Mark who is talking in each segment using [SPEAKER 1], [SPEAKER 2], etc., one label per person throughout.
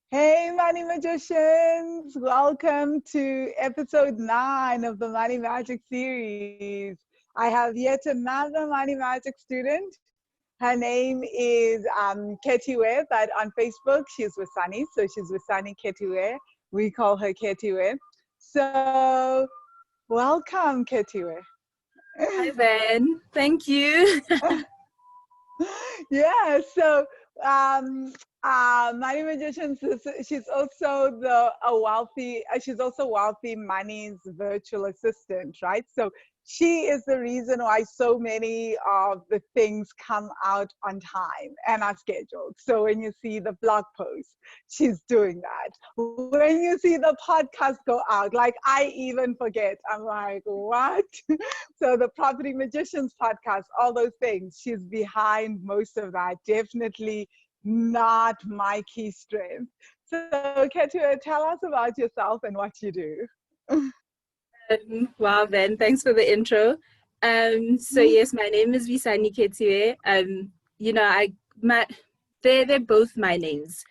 [SPEAKER 1] Hey, Money Magicians! Welcome to episode 9 of the Money Magic series. I have yet another Money Magic student. Her name is Khethiwe, but on Facebook she's Wisani, so she's Wisani Khethiwe. We call her Khethiwe. So, welcome, Khethiwe.
[SPEAKER 2] Hi, Ben. Thank you.
[SPEAKER 1] Yeah, so Money Magicians, she's also she's also Wealthy Money's virtual assistant, right? So she is the reason why so many of the things come out on time and are scheduled. So when you see the blog post, she's doing that. When you see the podcast go out, like I even forget, I'm like, what? So the Property Magicians podcast, all those things, she's behind most of that. Definitely not my key strength. So Khethiwe, tell us about yourself and what you do.
[SPEAKER 2] Wow, Ben. Thanks for the intro. So yes, my name is Wisani Khethiwe. They're both my names.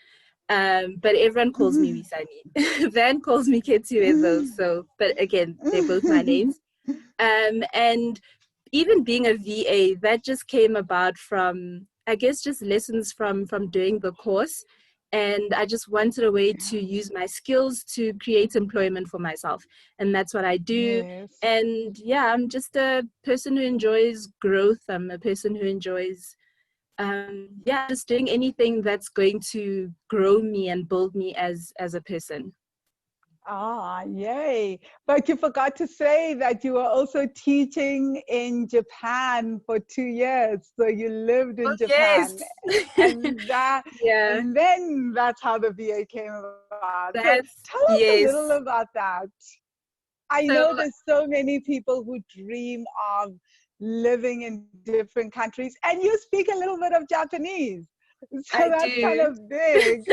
[SPEAKER 2] But everyone calls me Wisani. Van calls me Khethiwe though. So, but again, they're both my names. And even being a VA, that just came about from, I guess, just lessons from doing the course. And I just wanted a way to use my skills to create employment for myself. And that's what I do.
[SPEAKER 1] Yes.
[SPEAKER 2] And yeah, I'm just a person who enjoys growth. I'm a person who enjoys, just doing anything that's going to grow me and build me as a person.
[SPEAKER 1] Ah, yay. But you forgot to say that you were also teaching in Japan for 2 years. So you lived in
[SPEAKER 2] Oh, yes.
[SPEAKER 1] Japan. And that
[SPEAKER 2] Yeah,
[SPEAKER 1] and then that's how the VA came about. So
[SPEAKER 2] that's,
[SPEAKER 1] tell us a
[SPEAKER 2] yes.
[SPEAKER 1] little about that. I
[SPEAKER 2] So
[SPEAKER 1] know there's so many people who dream of living in different countries, and you speak a little bit of Japanese. So
[SPEAKER 2] I
[SPEAKER 1] that's kind
[SPEAKER 2] do.
[SPEAKER 1] of big.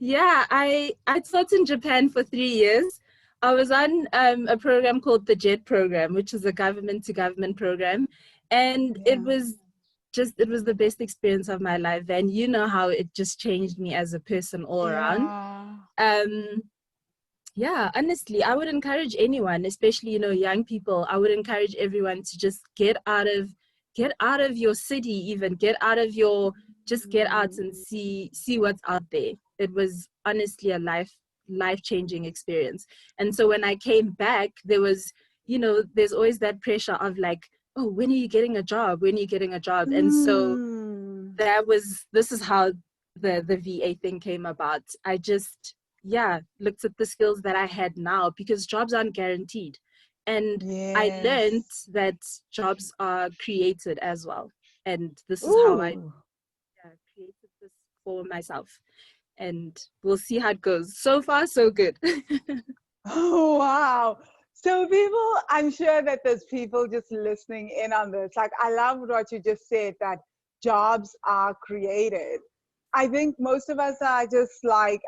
[SPEAKER 2] Yeah, I taught in Japan for 3 years. I was on a program called the JET program, which is a government to government program. And
[SPEAKER 1] Yeah.
[SPEAKER 2] it was the best experience of my life. And you know how it just changed me as a person all around.
[SPEAKER 1] Yeah.
[SPEAKER 2] Um, yeah, honestly, I would encourage anyone, especially, young people, I would encourage everyone to just get out of your city, even just get out and see what's out there. It was honestly a life-changing experience. And so when I came back, there was, there's always that pressure of like, oh, when are you getting a job? When are you getting a job? And so this is how the VA thing came about. I just, looked at the skills that I had now because jobs aren't guaranteed. And I learned
[SPEAKER 1] Yes.
[SPEAKER 2] that jobs are created as well. And this is how I
[SPEAKER 1] Ooh.
[SPEAKER 2] created this for myself. And we'll see how it goes. So far, so good.
[SPEAKER 1] Oh, wow. So people, I'm sure that there's people just listening in on this. Like, I love what you just said, that jobs are created. I think most of us are just like,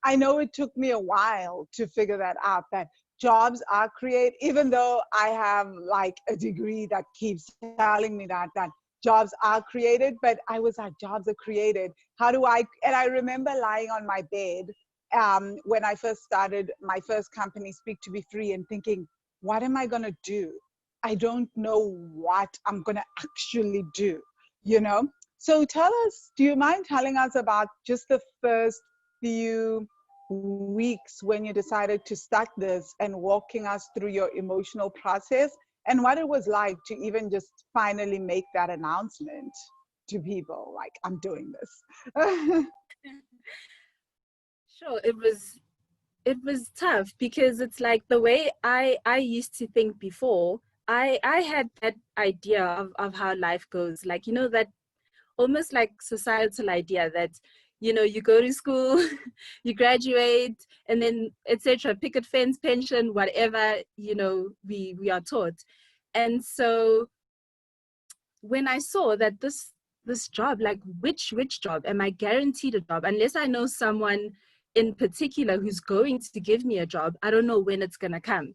[SPEAKER 1] I know it took me a while to figure that out, that jobs are created, even though I have like a degree that keeps telling me that jobs are created, but I was like, jobs are created. And I remember lying on my bed when I first started my first company, Speak to Be Free, and thinking, what am I going to do? I don't know what I'm going to actually do, you know? So tell us, do you mind telling us about just the first few weeks when you decided to start this and walking us through your emotional process and what it was like to even just finally make that announcement to people, like, I'm doing this?
[SPEAKER 2] Sure, it was tough because it's like the way I used to think before. I had that idea of how life goes, like, that almost like societal idea that, you go to school, you graduate, and then etc. Picket fence, pension, whatever, we are taught. And so when I saw that this job, like which job am I guaranteed a job unless I know someone in particular who's going to give me a job, I don't know when it's going to come.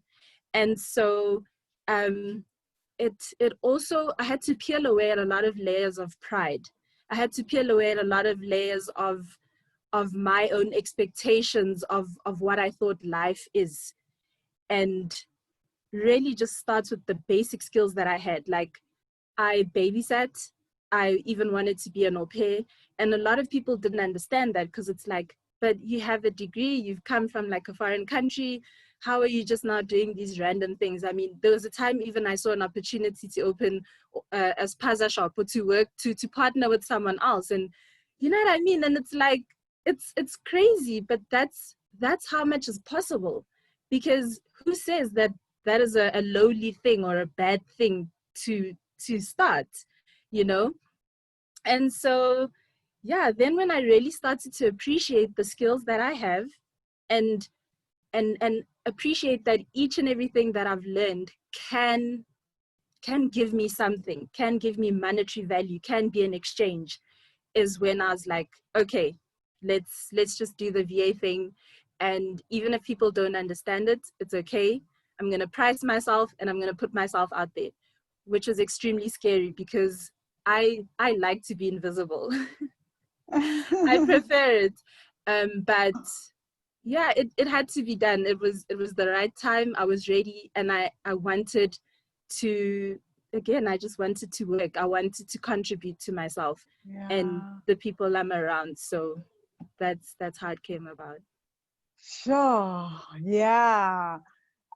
[SPEAKER 2] And so it also, I had to peel away at a lot of layers of pride. I had to peel away a lot of layers of my own expectations of what I thought life is, and really just starts with the basic skills that I had. Like, I babysat, I even wanted to be an au pair, and a lot of people didn't understand that, because it's like, but you have a degree, you've come from like a foreign country, how are you just now doing these random things? I mean, there was a time even I saw an opportunity to open a spaza shop, or to work to partner with someone else, and you know what I mean? And it's like, it's crazy, but that's how much is possible. Because who says that that is a lowly thing or a bad thing to start, you know? And so, yeah, then when I really started to appreciate the skills that I have, and and appreciate that each and everything that I've learned can give me something, can give me monetary value, can be an exchange, is when I was like, okay, let's just do the VA thing. And even if people don't understand it, it's okay. I'm going to price myself, and I'm going to put myself out there, which was extremely scary, because I like to be invisible. I prefer it. But yeah, it had to be done. It was the right time. I was ready, and I wanted to, again, I just wanted to work. I wanted to contribute to myself and
[SPEAKER 1] Yeah.
[SPEAKER 2] the people I'm around. So that's how it came about.
[SPEAKER 1] Sure. Yeah.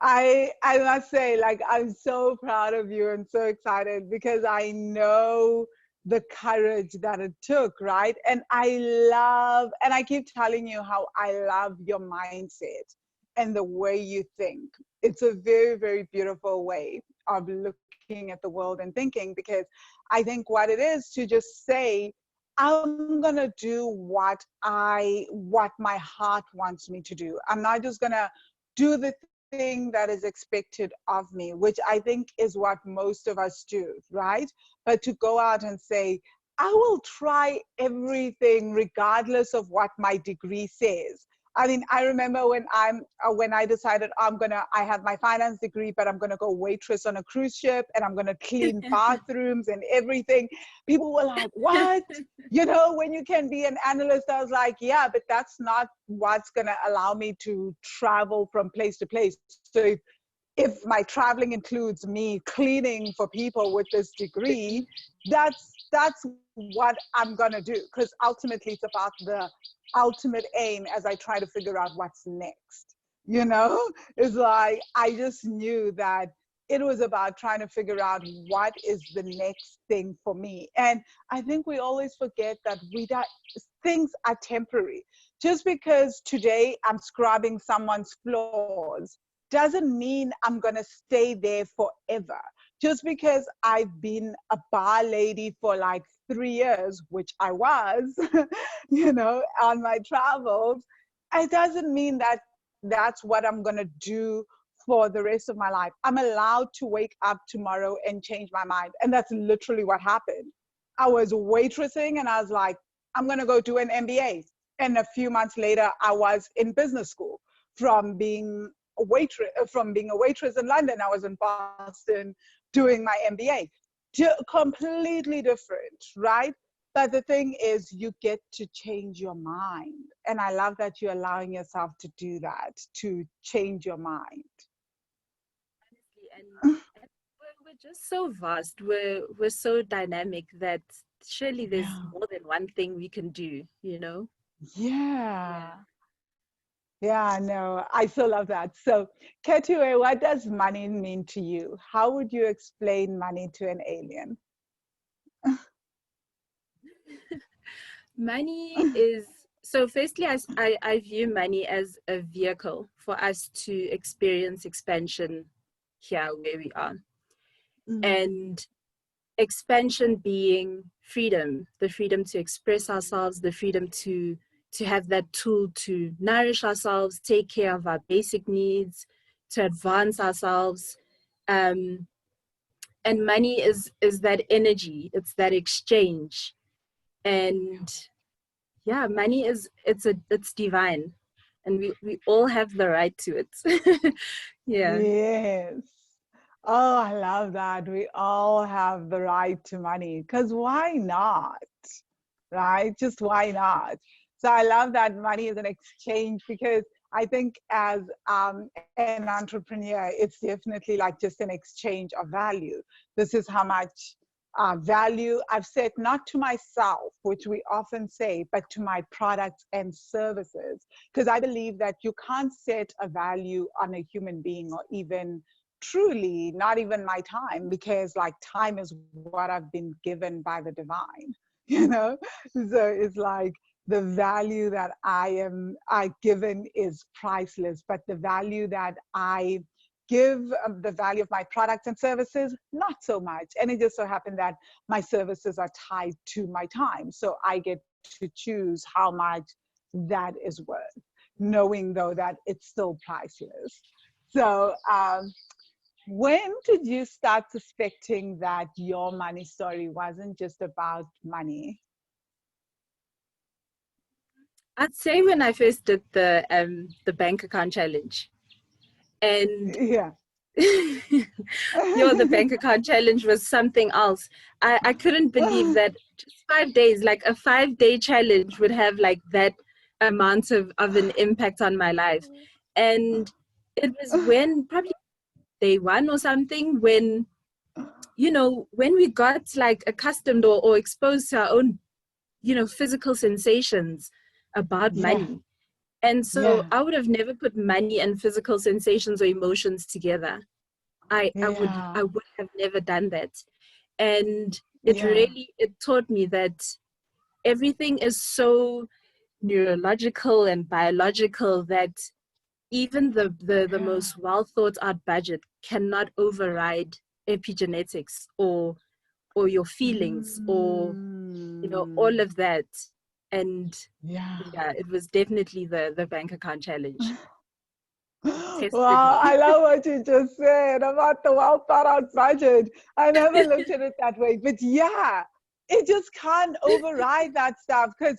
[SPEAKER 1] I must say, like, I'm so proud of you and so excited, because I know the courage that it took, right? And I keep telling you how I love your mindset and the way you think. It's a very, very beautiful way of looking at the world and thinking, because I think what it is to just say, I'm gonna do what my heart wants me to do. I'm not just gonna do the thing that is expected of me, which I think is what most of us do, right? But to go out and say, I will try everything regardless of what my degree says. I mean, I remember when I decided I have my finance degree, but I'm gonna go waitress on a cruise ship, and I'm gonna clean bathrooms and everything. People were like, "What? You know, when you can be an analyst?" I was like, "Yeah, but that's not what's gonna allow me to travel from place to place." So if my traveling includes me cleaning for people with this degree, that's what I'm gonna do, because ultimately it's about the ultimate aim as I try to figure out what's next. You know, it's like I just knew that it was about trying to figure out what is the next thing for me. And I think we always forget that things are temporary. Just because today I'm scrubbing someone's floors doesn't mean I'm going to stay there forever. Just because I've been a bar lady for like 3 years, which I was, you know, on my travels, it doesn't mean that that's what I'm going to do for the rest of my life. I'm allowed to wake up tomorrow and change my mind. And that's literally what happened. I was waitressing and I was like, I'm going to go do an MBA. And a few months later, I was in business school. From being a waitress in London, I was in Boston doing my MBA. Completely different, right? But the thing is, you get to change your mind. And I love that you're allowing yourself to do that, to change your mind.
[SPEAKER 2] Honestly, and we're just so vast. We're so dynamic that surely there's
[SPEAKER 1] Yeah.
[SPEAKER 2] more than one thing we can do, you know? Yeah.
[SPEAKER 1] Yeah. Yeah, no, I so love that. So, Khethiwe, what does money mean to you? How would you explain money to an alien?
[SPEAKER 2] Money is, so firstly, I view money as a vehicle for us to experience expansion here where we are.
[SPEAKER 1] Mm.
[SPEAKER 2] And expansion being freedom, the freedom to express ourselves, the freedom to have that tool to nourish ourselves, take care of our basic needs, to advance ourselves. Um, and money is that energy, it's that exchange. And yeah, money is, it's divine, and we all have the right to it. Yeah.
[SPEAKER 1] Yes. Oh, I love that. We all have the right to money. Because why not? right? Just why not? So I love that money is an exchange, because I think as an entrepreneur, it's definitely like just an exchange of value. This is how much value I've set, not to myself, which we often say, but to my products and services. Because I believe that you can't set a value on a human being, or even truly, not even my time, because like time is what I've been given by the divine, you know? So it's like, the value that I given is priceless, but the value that I give, the value of my products and services, not so much. And it just so happened that my services are tied to my time, so I get to choose how much that is worth, knowing though that it's still priceless. So when did you start suspecting that your money story wasn't just about money?
[SPEAKER 2] I'd say when I first did the bank account challenge, and
[SPEAKER 1] Yeah.
[SPEAKER 2] the bank account challenge was something else. I couldn't believe that just 5 days, like a 5-day challenge, would have like that amount of an impact on my life. And it was when probably day one or something, when when we got like accustomed or exposed to our own physical sensations about
[SPEAKER 1] Yeah,
[SPEAKER 2] money. And so
[SPEAKER 1] yeah,
[SPEAKER 2] I would have never put money and physical sensations or emotions together.
[SPEAKER 1] yeah,
[SPEAKER 2] I would have never done that. And
[SPEAKER 1] yeah,
[SPEAKER 2] it taught me that everything is so neurological and biological that even the
[SPEAKER 1] yeah.
[SPEAKER 2] most well thought out budget cannot override epigenetics or your feelings, or all
[SPEAKER 1] Mm,
[SPEAKER 2] of that. And
[SPEAKER 1] yeah.
[SPEAKER 2] yeah, it was definitely the bank account challenge. It tested
[SPEAKER 1] Wow, I
[SPEAKER 2] me.
[SPEAKER 1] love what you just said about the well thought out budget. I never looked at it that way, but yeah, it just can't override that stuff, because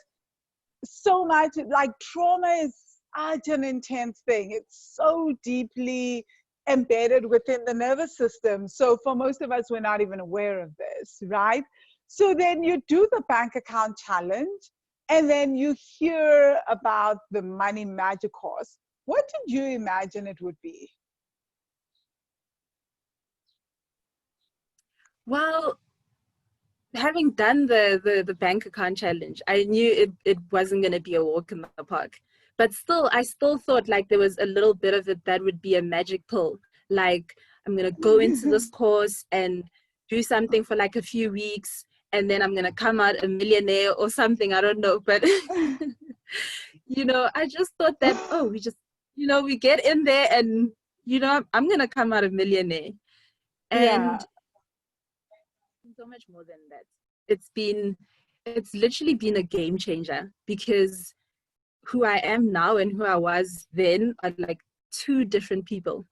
[SPEAKER 1] so much like trauma is such an intense thing. It's so deeply embedded within the nervous system. So for most of us, we're not even aware of this, right? So then you do the bank account challenge, and then you hear about the money magic course. What did you imagine it would be?
[SPEAKER 2] Well, having done the bank account challenge, I knew it wasn't going to be a walk in the park. But still, I still thought like there was a little bit of it that would be a magic pill. Like, I'm going to go into this course and do something for like a few weeks, and then I'm going to come out a millionaire or something. I don't know. But, I just thought that, oh, we just, we get in there and, I'm going to come out a millionaire.
[SPEAKER 1] Yeah,
[SPEAKER 2] And so much more than that. It's literally been a game changer, because who I am now and who I was then are like two different people.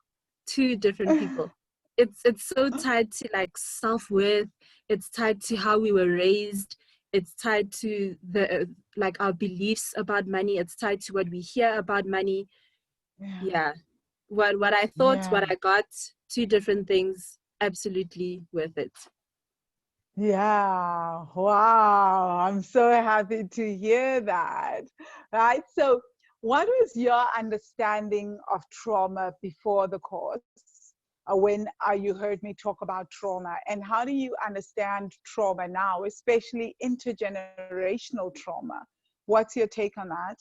[SPEAKER 2] Two different people. It's so tied to like self-worth. It's tied to how we were raised. It's tied to the like our beliefs about money. It's tied to what we hear about money.
[SPEAKER 1] yeah,
[SPEAKER 2] Yeah. What I thought,
[SPEAKER 1] yeah.
[SPEAKER 2] what I got, two different things, absolutely worth it.
[SPEAKER 1] Yeah, wow. I'm so happy to hear that. Right? So, what was your understanding of trauma before the course? When you heard me talk about trauma, and how do you understand trauma now, especially intergenerational trauma? What's your take on that?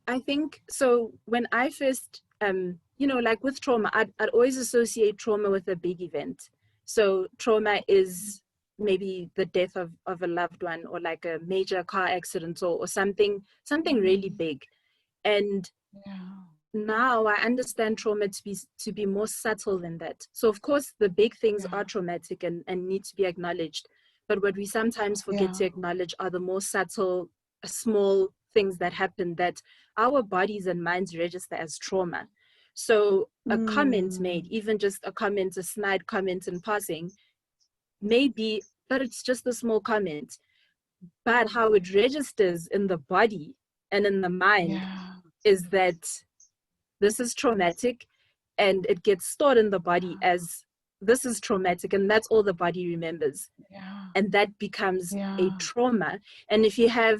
[SPEAKER 2] I think so. When I first, like with trauma, I'd always associate trauma with a big event. So trauma is maybe the death of a loved one, or like a major car accident, or something really
[SPEAKER 1] Mm,
[SPEAKER 2] big. And
[SPEAKER 1] yeah,
[SPEAKER 2] now I understand trauma to be more subtle than that. So of course the big things
[SPEAKER 1] yeah,
[SPEAKER 2] are traumatic and need to be acknowledged. But what we sometimes forget
[SPEAKER 1] yeah.
[SPEAKER 2] to acknowledge are the more subtle, small things that happen that our bodies and minds register as trauma. So a comment made,
[SPEAKER 1] Mm,
[SPEAKER 2] even just a comment, a snide comment in passing, maybe, but it's just a small comment. But how it registers in the body and in the mind
[SPEAKER 1] yeah,
[SPEAKER 2] is that this is traumatic, and it gets stored in the body
[SPEAKER 1] yeah,
[SPEAKER 2] as this is traumatic, and that's all the body remembers.
[SPEAKER 1] Yeah.
[SPEAKER 2] And that becomes
[SPEAKER 1] Yeah.
[SPEAKER 2] a trauma. And if you have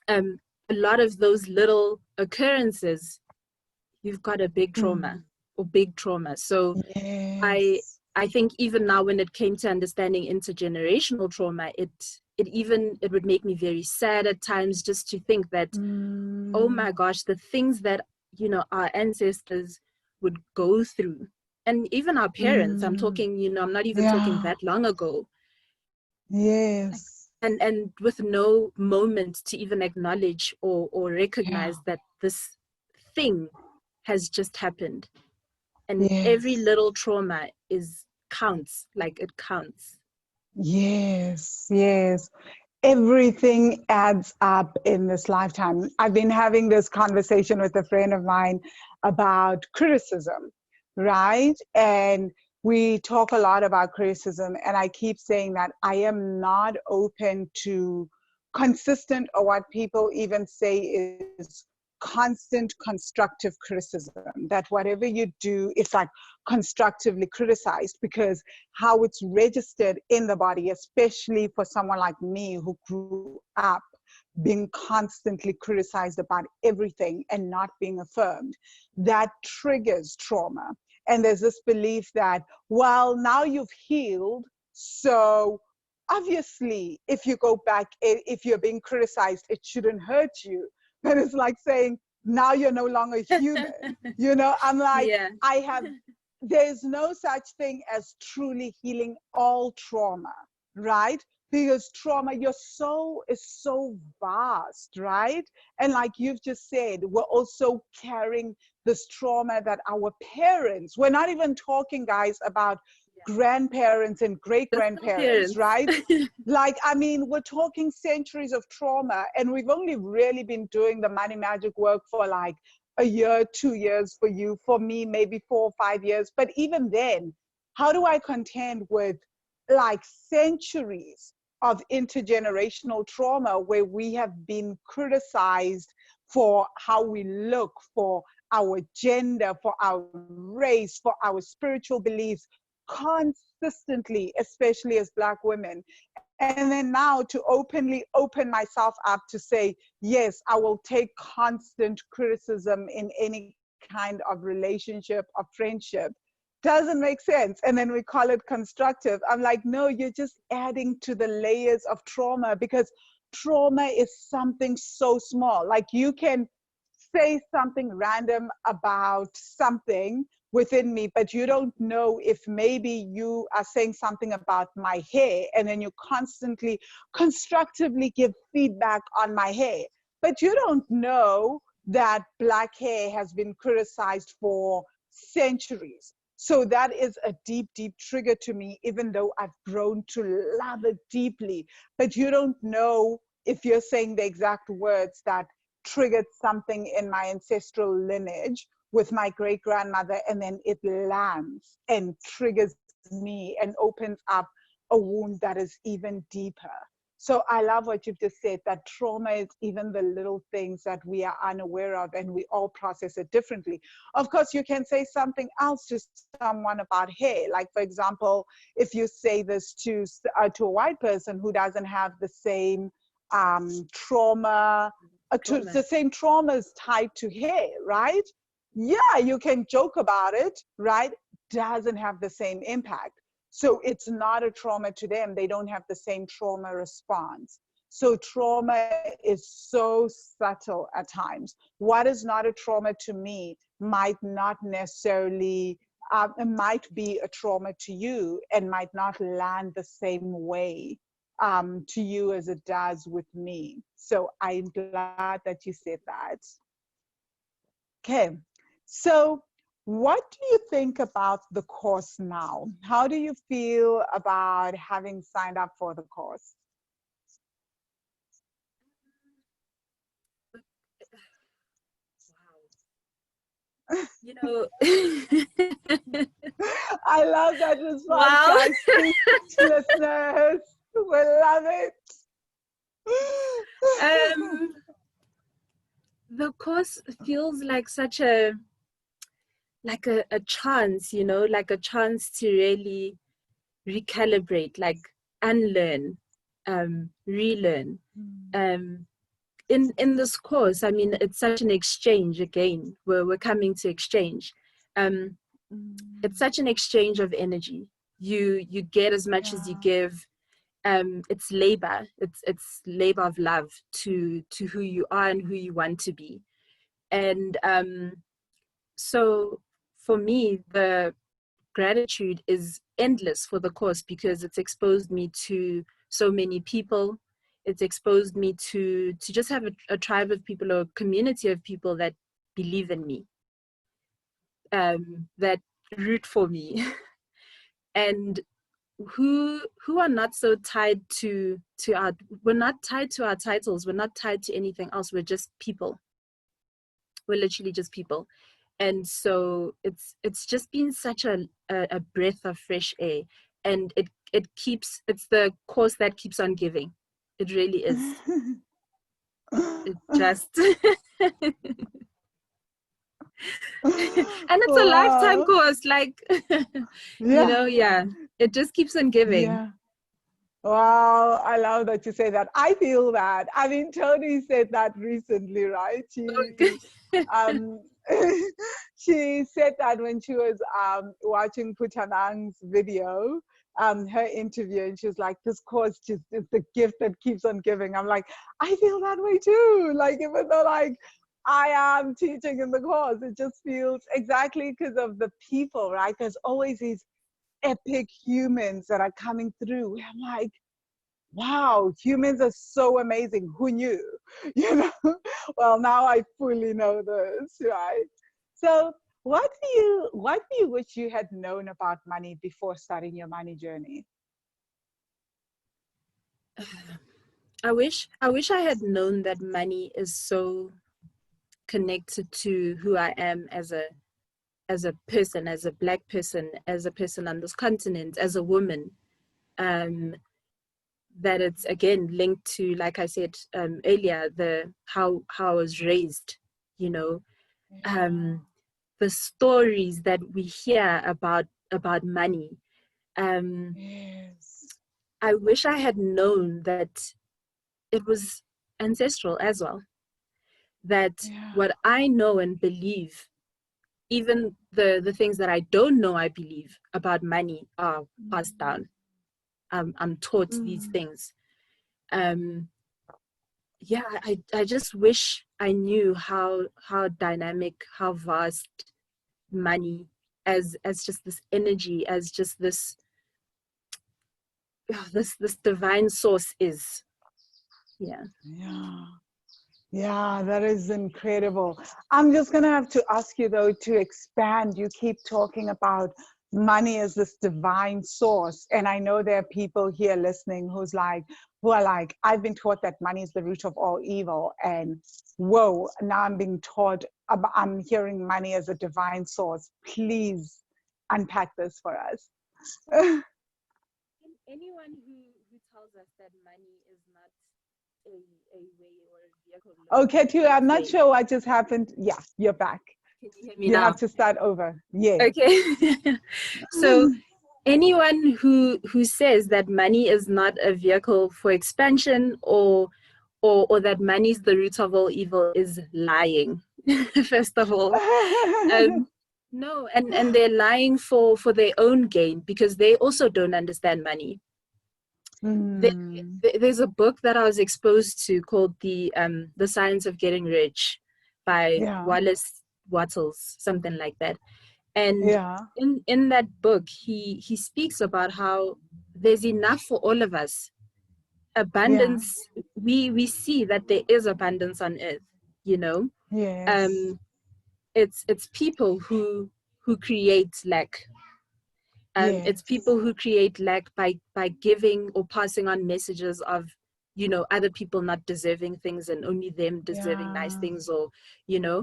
[SPEAKER 2] a lot of those little occurrences, you've got a big trauma or big trauma. So
[SPEAKER 1] yes.
[SPEAKER 2] I think even now, when it came to understanding intergenerational trauma, it would make me very sad at times, just to think that, oh my gosh, the things that, you know, our ancestors would go through, and even our parents, I'm talking, you know, I'm not even talking that long ago.
[SPEAKER 1] Yes.
[SPEAKER 2] And with no moment to even acknowledge or recognize that this thing has just happened. And every little trauma counts, like it counts.
[SPEAKER 1] Yes, yes. Everything adds up in this lifetime. I've been having this conversation with a friend of mine about criticism, right? And we talk a lot about criticism, and I keep saying that I am not open to consistent, or what people even say is constant constructive criticism, that whatever you do, it's like constructively criticized, because how it's registered in the body, especially for someone like me who grew up being constantly criticized about everything and not being affirmed, that triggers trauma. And there's this belief that, well, now you've healed, so obviously if you go back, if you're being criticized, it shouldn't hurt you. But it's like saying, now you're no longer human. You know, I'm like, there's no such thing as truly healing all trauma, right? Because trauma, your soul is so vast, right? And like you've just said, we're also carrying this trauma that our parents, we're not even talking, guys, about grandparents and great-grandparents, right? Like, I mean, we're talking centuries of trauma, and we've only really been doing the money magic work for like a year, 2 years for you, for me, maybe 4 or 5 years. But even then, how do I contend with like centuries of intergenerational trauma where we have been criticized for how we look, for our gender, for our race, for our spiritual beliefs, consistently, especially as Black women. And then now to openly open myself up to say, yes, I will take constant criticism in any kind of relationship or friendship, doesn't make sense. And then we call it constructive. I'm like, no, you're just adding to the layers of trauma, because trauma is something so small. Like, you can say something random about something within me, but you don't know if maybe you are saying something about my hair, and then you constantly constructively give feedback on my hair, but you don't know that Black hair has been criticized for centuries. So that is a deep, deep trigger to me, even though I've grown to love it deeply. But you don't know if you're saying the exact words that triggered something in my ancestral lineage with my great grandmother, and then it lands and triggers me and opens up a wound that is even deeper. So I love what you've just said, that trauma is even the little things that we are unaware of, and we all process it differently. Of course, you can say something else to someone about hair. Like, for example, if you say this to a white person who doesn't have the same trauma, the same traumas tied to hair, right? Yeah, you can joke about it, right? Doesn't have the same impact. So it's not a trauma to them. They don't have the same trauma response. So trauma is so subtle at times. What is not a trauma to me might not necessarily, it might be a trauma to you, and might not land the same way to you as it does with me. So I'm glad that you said that. Okay, so what do you think about the course now? How do you feel about having signed up for the course?
[SPEAKER 2] Wow. You know,
[SPEAKER 1] I love that response,
[SPEAKER 2] wow.
[SPEAKER 1] guys. Speechlessness. We love it.
[SPEAKER 2] The course feels like such a a chance, you know, like a chance to really recalibrate, like unlearn, relearn. In this course, I mean, it's such an exchange again, where we're coming to exchange. It's such an exchange of energy. You get as much as you give. It's labor. It's labor of love to who you are and who you want to be. And so for me, the gratitude is endless for the course because it's exposed me to so many people. It's exposed me to just have a tribe of people or a community of people that believe in me, that root for me, and who are not so tied to our, we're not tied to our titles, we're not tied to anything else, we're just people. We're literally just people. And so it's just been such a breath of fresh air, and it's the course that keeps on giving. It really is. It just and it's a lifetime course, like you know, it just keeps on giving.
[SPEAKER 1] Wow, I love that you say that. I feel that. I mean, Tony said that recently, right? She said that when she was watching Putanang's video, her interview, and she was like, this course just is the gift that keeps on giving. I'm like, I feel that way too. Like, even though like I am teaching in the course, it just feels exactly because of the people, right? There's always these epic humans that are coming through. I'm like, wow, humans are so amazing. Who knew? You know? Well, now I fully know this, right? So what do you wish you had known about money before starting your money journey?
[SPEAKER 2] I wish I had known that money is so connected to who I am as a person, as a Black person, as a person on this continent, as a woman. That it's again linked to, like I said earlier, the how I was raised, you know, the stories that we hear about money.
[SPEAKER 1] Yes.
[SPEAKER 2] I wish I had known that it was ancestral as well. That what I know and believe, even the things that I don't know I believe about money, are passed down. I'm taught these things. I just wish I knew how dynamic, how vast money as just this energy, as just this divine source is.
[SPEAKER 1] Yeah, that is incredible. I'm just going to have to ask you, though, to expand. You keep talking about money as this divine source. And I know there are people here listening who are like, I've been taught that money is the root of all evil. And whoa, now I'm being taught, I'm hearing money as a divine source. Please unpack this for us.
[SPEAKER 2] Anyone who tells us that money is not a way or a vehicle.
[SPEAKER 1] Okay, Khethiwe, I'm not sure what just happened. Yeah, you're back.
[SPEAKER 2] Can you hear me
[SPEAKER 1] you
[SPEAKER 2] now?
[SPEAKER 1] Have to start over. Yeah.
[SPEAKER 2] Okay. So anyone who says that money is not a vehicle for expansion or that money is the root of all evil is lying. First of all. No, and they're lying for their own gain, because they also don't understand money. There's a book that I was exposed to called The Science of Getting Rich by Wallace Wattles, something like that. And in that book, he speaks about how there's enough for all of us. Abundance, we see that there is abundance on earth, you know.
[SPEAKER 1] Yes.
[SPEAKER 2] It's people who create lack. It's people who create lack by giving or passing on messages of, you know, other people not deserving things and only them deserving nice things, or, you know.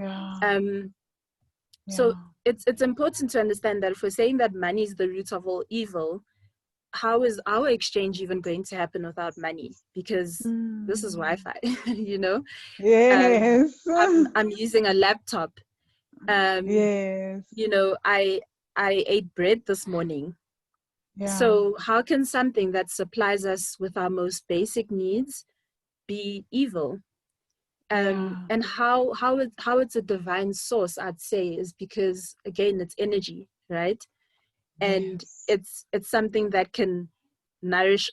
[SPEAKER 2] So it's important to understand that if we're saying that money is the root of all evil, how is our exchange even going to happen without money? Because this is Wi-Fi, you know.
[SPEAKER 1] Yes.
[SPEAKER 2] I'm using a laptop.
[SPEAKER 1] Yes.
[SPEAKER 2] You know, I ate bread this morning.
[SPEAKER 1] Yeah.
[SPEAKER 2] So how can something that supplies us with our most basic needs be evil?
[SPEAKER 1] Yeah.
[SPEAKER 2] And how it's a divine source, I'd say, is because again, it's energy, right? And
[SPEAKER 1] Yes.
[SPEAKER 2] it's something that can nourish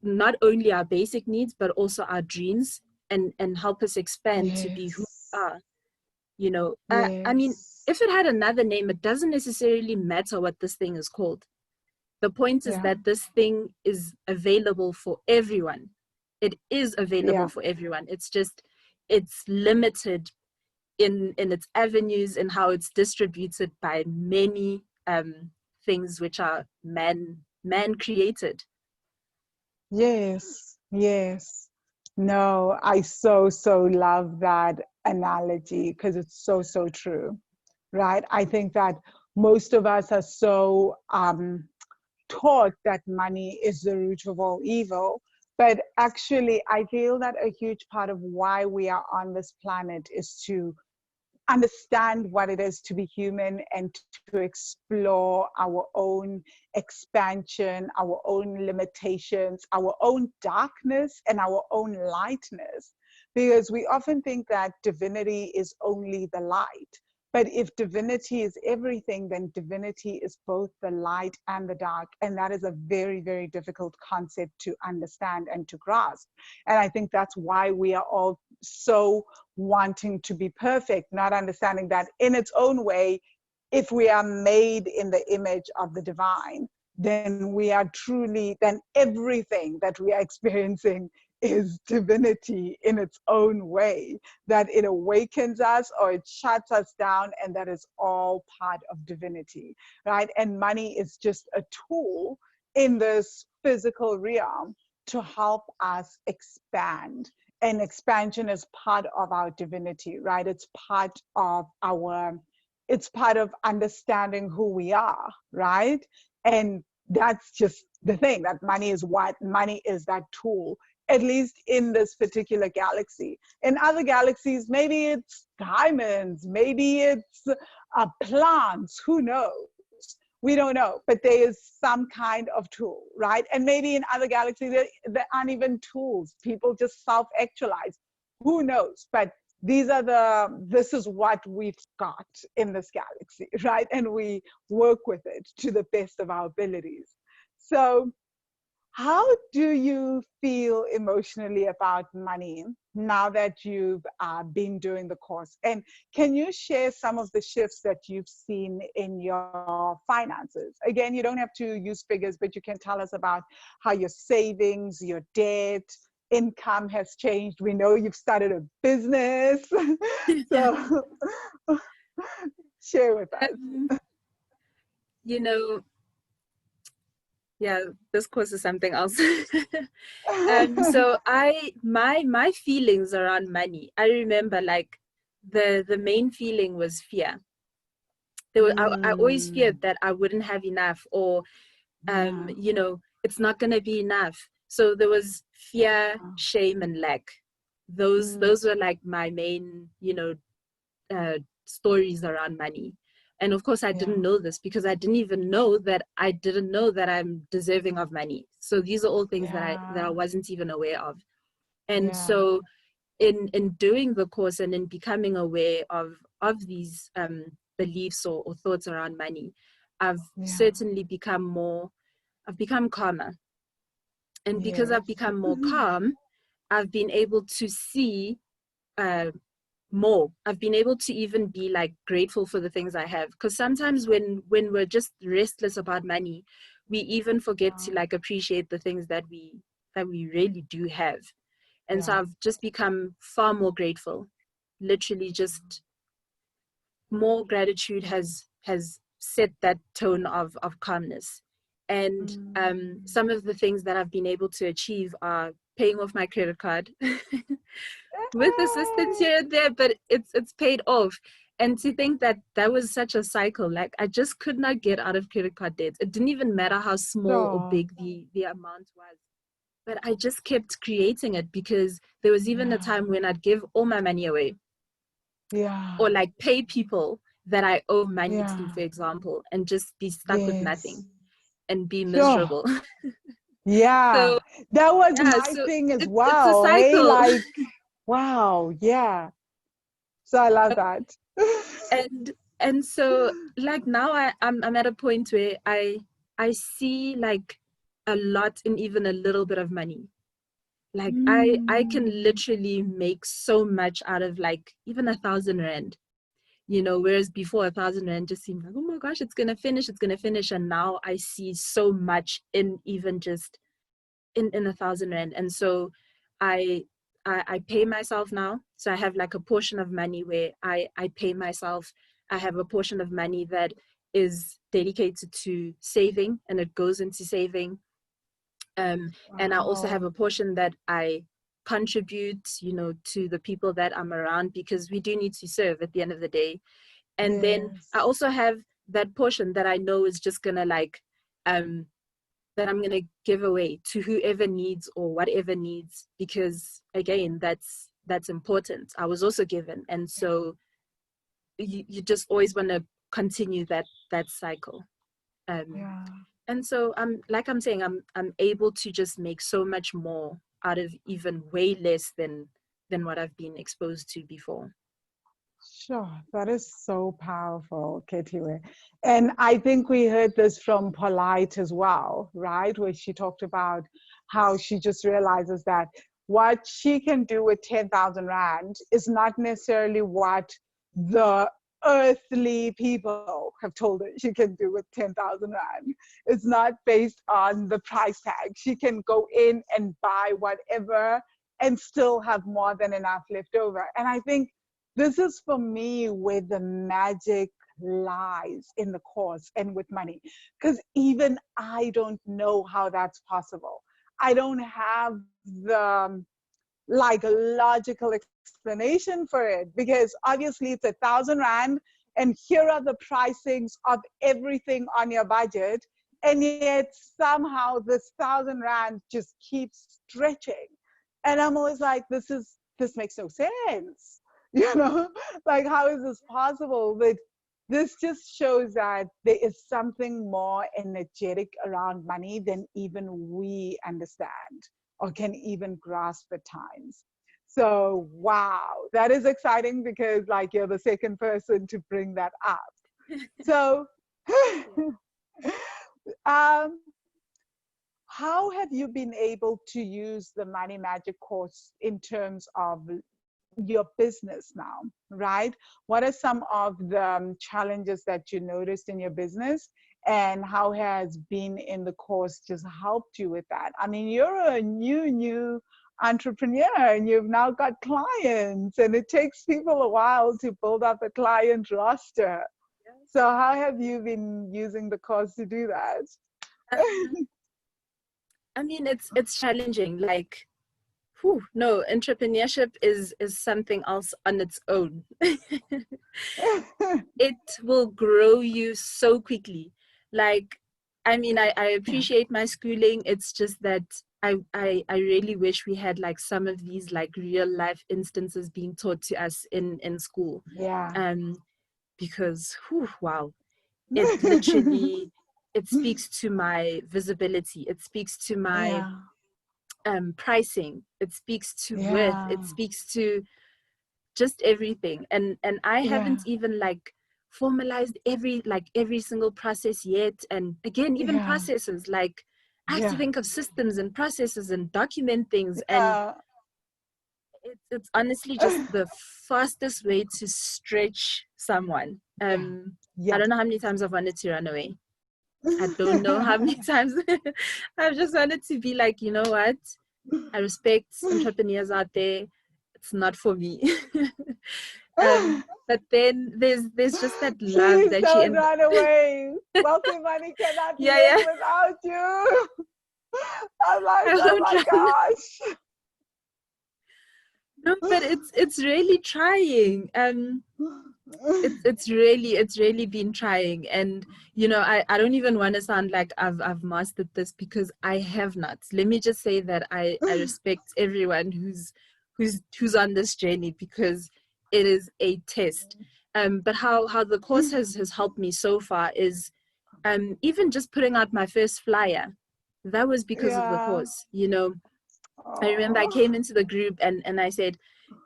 [SPEAKER 2] not only our basic needs but also our dreams, and help us expand to be who we
[SPEAKER 1] Yes.
[SPEAKER 2] are. You know, I mean,
[SPEAKER 1] Yes.
[SPEAKER 2] if it had another name, it doesn't necessarily matter what this thing is called. The point is
[SPEAKER 1] Yeah.
[SPEAKER 2] that this thing is available for everyone. It is available
[SPEAKER 1] Yeah.
[SPEAKER 2] for everyone. It's just, it's limited in its avenues and how it's distributed by many things which are man created.
[SPEAKER 1] Yes. Yes. No, I so love that analogy because it's so true, right? I think that most of us are so taught that money is the root of all evil. But actually, I feel that a huge part of why we are on this planet is to understand what it is to be human and to explore our own expansion, our own limitations, our own darkness, and our own lightness. Because we often think that divinity is only the light. But if divinity is everything, then divinity is both the light and the dark. And that is a very difficult concept to understand and to grasp. And I think that's why we are all so wanting to be perfect, not understanding that in its own way, if we are made in the image of the divine, then we are truly, then everything that we are experiencing is divinity in its own way, that it awakens us or it shuts us down, and that is all part of divinity, right? And money is just a tool in this physical realm to help us expand. And expansion is part of our divinity, right? It's part of understanding who we are, right? And that's just the thing, that money is that tool, at least in this particular galaxy. In other galaxies, maybe it's diamonds, maybe it's plants, who knows? We don't know, but there is some kind of tool, right? And maybe in other galaxies, there aren't even tools. People just self-actualize. Who knows? But this is what we've got in this galaxy, right? And we work with it to the best of our abilities. So how do you feel emotionally about money now that you've been doing the course? And can you share some of the shifts that you've seen in your finances? Again, you don't have to use figures, but you can tell us about how your savings, your debt, income has changed. We know you've started a business. So share with us.
[SPEAKER 2] um, you know, yeah, this course is something else. So my feelings around money, I remember, like, the main feeling was fear. I always
[SPEAKER 1] Mm,
[SPEAKER 2] feared that I wouldn't have enough, or
[SPEAKER 1] yeah,
[SPEAKER 2] you know, it's not going to be enough. So there was fear, shame, and lack.
[SPEAKER 1] mm,
[SPEAKER 2] Those were like my main, you know, stories around money. And of course, I
[SPEAKER 1] yeah,
[SPEAKER 2] didn't know this because I didn't even know that I didn't know that I'm deserving of money. So these are all things that I
[SPEAKER 1] yeah,
[SPEAKER 2] wasn't even aware of. And
[SPEAKER 1] yeah,
[SPEAKER 2] so in doing the course and in becoming aware of these beliefs or thoughts around money, I've
[SPEAKER 1] yeah.
[SPEAKER 2] certainly I've become calmer. And because
[SPEAKER 1] Yes.
[SPEAKER 2] I've become more calm, I've been able to see uh, more. I've been able to even be like grateful for the things I have. Because sometimes when we're just restless about money, we even forget to like appreciate the things that we really do have. And so
[SPEAKER 1] Yeah.
[SPEAKER 2] I've just become far more grateful. Literally, just more gratitude has set that tone of calmness. And
[SPEAKER 1] Mm.
[SPEAKER 2] some of the things that I've been able to achieve are paying off my credit card with assistance here and there, but it's paid off. And to think that that was such a cycle, like I just could not get out of credit card debts. It didn't even matter how small or
[SPEAKER 1] So,
[SPEAKER 2] big the amount was, but I just kept creating it, because there was even a
[SPEAKER 1] yeah,
[SPEAKER 2] time when I'd give all my money away,
[SPEAKER 1] yeah,
[SPEAKER 2] or like pay people, that I owe money to,
[SPEAKER 1] Yeah.
[SPEAKER 2] for example, and just be stuck with
[SPEAKER 1] Yes.
[SPEAKER 2] nothing and be
[SPEAKER 1] Sure.
[SPEAKER 2] miserable.
[SPEAKER 1] Yeah.
[SPEAKER 2] So
[SPEAKER 1] That was
[SPEAKER 2] yeah,
[SPEAKER 1] my
[SPEAKER 2] so
[SPEAKER 1] thing as
[SPEAKER 2] it's a
[SPEAKER 1] well. Hey,
[SPEAKER 2] cycle.
[SPEAKER 1] like, wow. Yeah. So I love that.
[SPEAKER 2] And so like now I'm at a point where I see like a lot in even a little bit of money. Like I can
[SPEAKER 1] Mm.
[SPEAKER 2] literally make so much out of like even 1,000 rand, you know, whereas before 1,000 rand just seemed like, oh my gosh, it's gonna finish. And now I see so much in even just in 1,000 rand. And so I, I pay myself now. So I have like a portion of money where I pay myself. I have a portion of money that is dedicated to saving, and it goes into saving. And I also have a
[SPEAKER 1] Wow.
[SPEAKER 2] portion that I contribute, you know, to the people that I'm around, because we do need to serve at the end of the day. And then I
[SPEAKER 1] Yes.
[SPEAKER 2] also have that portion that I know is just gonna like that I'm gonna give away to whoever needs or whatever needs, because again, that's important. I was also given, and so you just always want to continue that cycle. Um,
[SPEAKER 1] Yeah.
[SPEAKER 2] and so I'm saying I'm able to just make so much more out of even way less than what I've been exposed to before.
[SPEAKER 1] Sure, that is so powerful, Ketiwe. And I think we heard this from Polite as well, right? Where she talked about how she just realizes that what she can do with 10,000 Rand is not necessarily what the earthly people have told her she can do with 10,000 Rand. It's not based on the price tag. She can go in and buy whatever and still have more than enough left over. And I think this is for me where the magic lies in the course and with money. Because even I don't know how that's possible. I don't have the like logical explanation for it, because obviously it's 1,000 Rand and here are the pricings of everything on your budget. And yet somehow this 1,000 Rand just keeps stretching. And I'm always like, this makes no sense. You know, like how is this possible? But this just shows that there is something more energetic around money than even we understand or can even grasp at times. So, wow, that is exciting because, like, you're the second person to bring that up. So, um, how have you been able to use the Money Magic course in terms of your business now, right? What are some of the challenges that you noticed in your business, and how has being in the course just helped you with that? I mean, you're a new entrepreneur and you've now got clients, and it takes people a while to build up a client roster. So how have you been using the course to do that?
[SPEAKER 2] Um, I mean, it's challenging. Like, whew, no, entrepreneurship is something else on its own. It will grow you so quickly. Like, I mean, I
[SPEAKER 1] Yeah,
[SPEAKER 2] appreciate my schooling. It's just that I really wish we had like some of these like real life instances being taught to us in school.
[SPEAKER 1] yeah.
[SPEAKER 2] Um, because whew, wow, it literally it speaks to my visibility. It speaks to my
[SPEAKER 1] Yeah,
[SPEAKER 2] pricing. It speaks to worth. It
[SPEAKER 1] yeah,
[SPEAKER 2] speaks to just everything. And I
[SPEAKER 1] yeah,
[SPEAKER 2] haven't even like formalized every single process yet. And again, even
[SPEAKER 1] yeah,
[SPEAKER 2] processes, like I have to
[SPEAKER 1] yeah,
[SPEAKER 2] think of systems and processes and document things. And
[SPEAKER 1] yeah.
[SPEAKER 2] it's honestly just the fastest way to stretch someone.
[SPEAKER 1] Yeah,
[SPEAKER 2] I
[SPEAKER 1] yeah.
[SPEAKER 2] don't know how many times I've wanted to run away. I don't know how many times I've just wanted to be like, you know what? I respect entrepreneurs out there. It's not for me. But then there's just that love
[SPEAKER 1] Please
[SPEAKER 2] that you
[SPEAKER 1] don't
[SPEAKER 2] end.
[SPEAKER 1] run away. Wealthy money cannot
[SPEAKER 2] Yeah,
[SPEAKER 1] live
[SPEAKER 2] yeah.
[SPEAKER 1] without you. I'm like,
[SPEAKER 2] I
[SPEAKER 1] oh
[SPEAKER 2] won't
[SPEAKER 1] my
[SPEAKER 2] run.
[SPEAKER 1] gosh.
[SPEAKER 2] No, but it's really trying. It's really been trying. And you know, I don't even want to sound like I've mastered this, because I have not. Let me just say that I respect everyone who's on this journey, because it is a test. But how the course has helped me so far is even just putting out my first flyer. That was because of the
[SPEAKER 1] Yeah.
[SPEAKER 2] course, you know. I remember I
[SPEAKER 1] Oh.
[SPEAKER 2] came into the group and I said,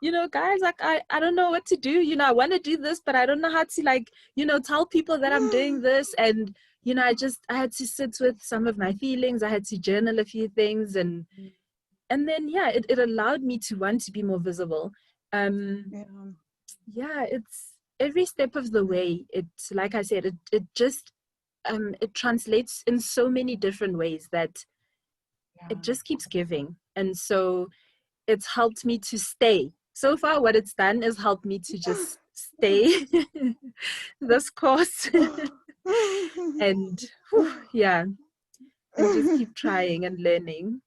[SPEAKER 2] you know, guys, like I don't know what to do. You know, I want to do this, but I don't know how to, like, you know, tell people that I'm doing this. And, you know, I had to sit with some of my feelings. I had to journal a few things, and then yeah, it allowed me to want to be more visible.
[SPEAKER 1] Yeah.
[SPEAKER 2] Yeah, it's every step of the way. It's like I said, it just it translates in so many different ways that it
[SPEAKER 1] Yeah.
[SPEAKER 2] just keeps giving. And so it's helped me to stay. So far, what it's done is helped me to just stay this course and whew, yeah, and just keep trying and learning.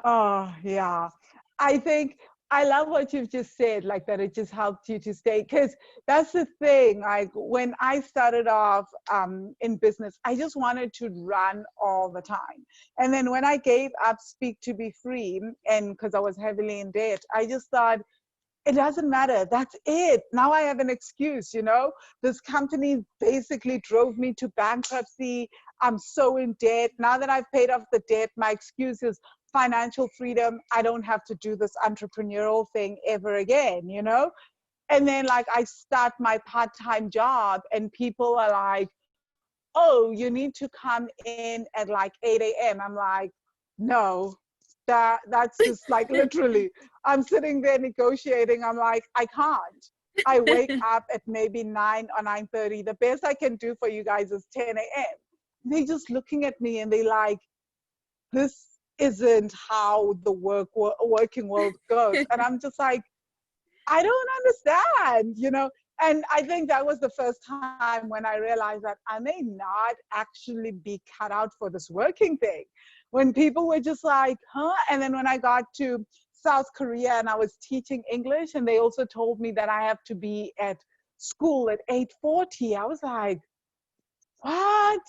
[SPEAKER 1] Oh, yeah. I think I love what you've just said, like that it just helped you to stay. Because that's the thing. Like when I started off in business, I just wanted to run all the time. And then when I gave up Speak to Be Free, and because I was heavily in debt, I just thought, it doesn't matter. That's it. Now I have an excuse, you know? This company basically drove me to bankruptcy. I'm so in debt. Now that I've paid off the debt, my excuse is financial freedom. I don't have to do this entrepreneurial thing ever again, you know? And then, like, I start my part time job, and people are like, oh, you need to come in at like 8 a.m. I'm like, no, that's just like literally, I'm sitting there negotiating. I'm like, I can't. I wake up at maybe 9 or 9:30. The best I can do for you guys is 10 a.m. They're just looking at me and they like, this isn't how the working world goes. And I'm just like, I don't understand, you know? And I think that was the first time when I realized that I may not actually be cut out for this working thing. When people were just like, huh? And then when I got to South Korea and I was teaching English, and they also told me that I have to be at school at 8:40, I was like, what?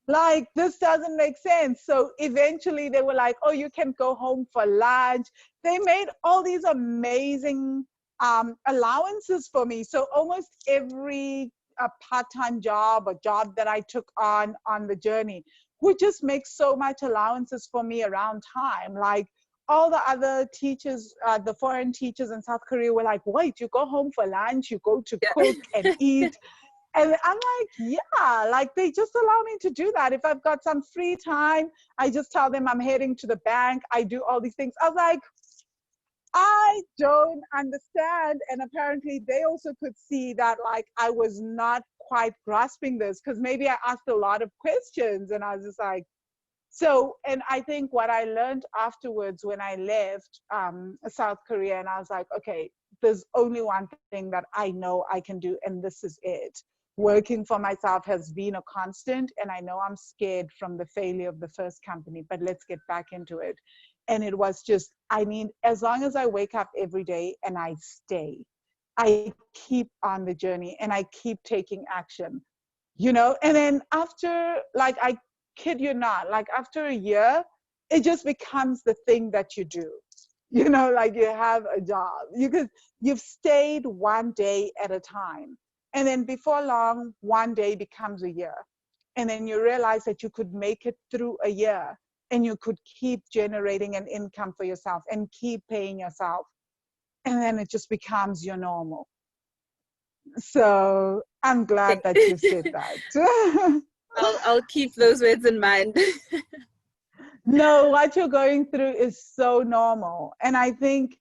[SPEAKER 1] Like, this doesn't make sense. So eventually they were like, oh, you can go home for lunch. They made all these amazing allowances for me. So almost every part-time job or job that I took on the journey would just make so much allowances for me around time. Like, all the other teachers, the foreign teachers in South Korea were like, wait, you go home for lunch, you go to cook and eat. And I'm like, yeah, like they just allow me to do that. If I've got some free time, I just tell them I'm heading to the bank. I do all these things. I was like, I don't understand. And apparently they also could see that like I was not quite grasping this, because maybe I asked a lot of questions and I was just like, so, and I think what I learned afterwards when I left South Korea, and I was like, okay, there's only one thing that I know I can do, and this is it. Working for myself has been a constant, and I know I'm scared from the failure of the first company, but let's get back into it. And it was just, I mean, as long as I wake up every day and I stay, I keep on the journey and I keep taking action, you know. And then after, like, I kid you not, like after a year, it just becomes the thing that you do, you know, like you have a job, you've stayed one day at a time, and then before long one day becomes a year, and then you realize that you could make it through a year, and you could keep generating an income for yourself and keep paying yourself, and then it just becomes your normal. So I'm glad that you said that.
[SPEAKER 2] I'll keep those words in mind.
[SPEAKER 1] No, what you're going through is so normal. And I think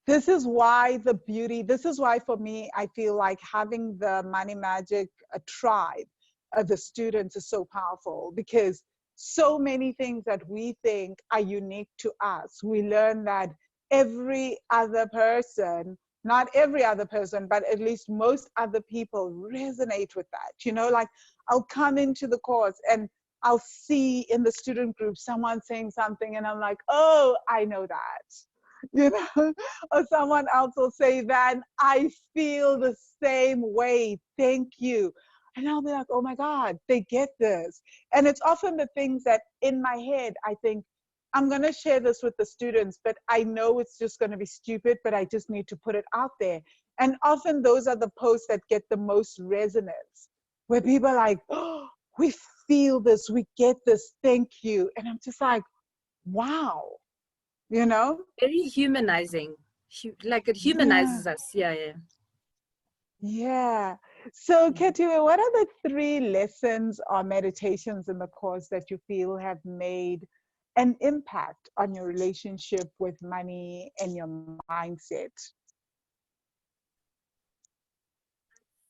[SPEAKER 1] this is why the beauty, this is why for me, I feel like having the Money Magic tribe of the students is so powerful, because so many things that we think are unique to us, we learn that every other person, not every other person, but at least most other people resonate with that. You know, like I'll come into the course and I'll see in the student group someone saying something, and I'm like, oh, I know that, you know. Or someone else will say, Van, I feel the same way, thank you. And I'll be like, oh my God, they get this. And it's often the things that in my head I think, I'm going to share this with the students, but I know it's just going to be stupid, but I just need to put it out there. And often those are the posts that get the most resonance, where people are like, oh, we feel this, we get this, thank you. And I'm just like, wow, you know?
[SPEAKER 2] Very humanizing. Like it
[SPEAKER 1] Yeah.
[SPEAKER 2] humanizes us. Yeah, yeah.
[SPEAKER 1] Yeah. So,
[SPEAKER 2] Yeah.
[SPEAKER 1] Khethiwe, what are the 3 lessons or meditations in the course that you feel have made an impact on your relationship with money and your mindset?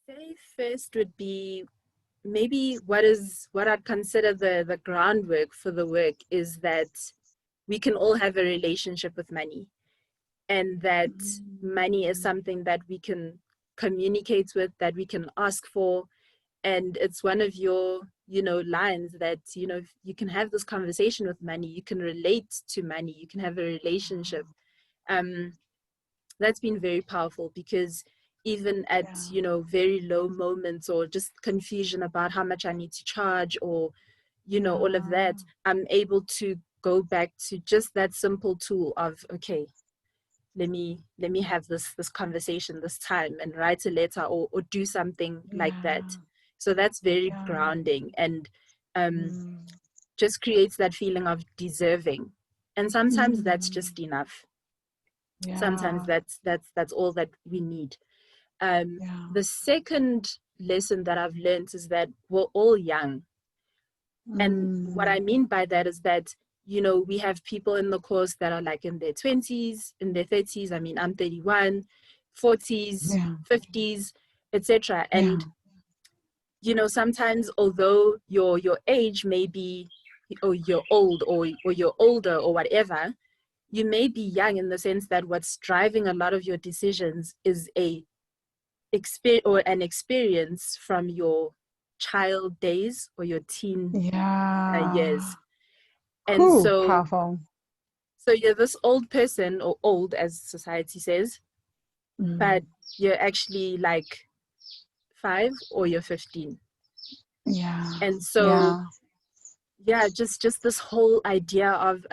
[SPEAKER 2] Say first would be maybe what I'd consider the groundwork for the work is that we can all have a relationship with money, and that money is
[SPEAKER 1] Mm.
[SPEAKER 2] something that we can communicate with, that we can ask for. And it's one of your, lines that, you can have this conversation with money, you can relate to money, you can have a relationship. um that's been very powerful, because even at,
[SPEAKER 1] Yeah.
[SPEAKER 2] very low moments, or just confusion about how much I need to charge, or all of
[SPEAKER 1] Yeah.
[SPEAKER 2] that, I'm able to go back to just that simple tool of, okay, let me have this conversation this time, and write a letter, or do something like that.
[SPEAKER 1] Yeah.
[SPEAKER 2] So that's very
[SPEAKER 1] Yeah.
[SPEAKER 2] grounding, and um
[SPEAKER 1] Mm.
[SPEAKER 2] just creates that feeling of deserving. And sometimes that's
[SPEAKER 1] Mm.
[SPEAKER 2] just enough. Sometimes
[SPEAKER 1] Yeah.
[SPEAKER 2] that's all that we need.
[SPEAKER 1] Yeah.
[SPEAKER 2] The second lesson that I've learned is that we're all young. And what I
[SPEAKER 1] Mm.
[SPEAKER 2] mean by that is that, we have people in the course that are like in their 20s, in their 30s. I mean, I'm 31, 40s,
[SPEAKER 1] Yeah.
[SPEAKER 2] 50s, etc.
[SPEAKER 1] Yeah.
[SPEAKER 2] And, sometimes, although your age may be, or you're old, or you're older, or whatever, you may be young in the sense that what's driving a lot of your decisions is an experience from your child days, or your teen
[SPEAKER 1] Yeah.
[SPEAKER 2] years. And
[SPEAKER 1] Cool.
[SPEAKER 2] so
[SPEAKER 1] Powerful.
[SPEAKER 2] you're this old person, or old as society says, but
[SPEAKER 1] Mm.
[SPEAKER 2] you're actually like 5, or you're 15.
[SPEAKER 1] Yeah.
[SPEAKER 2] And so,
[SPEAKER 1] Yeah.
[SPEAKER 2] yeah, just this whole idea of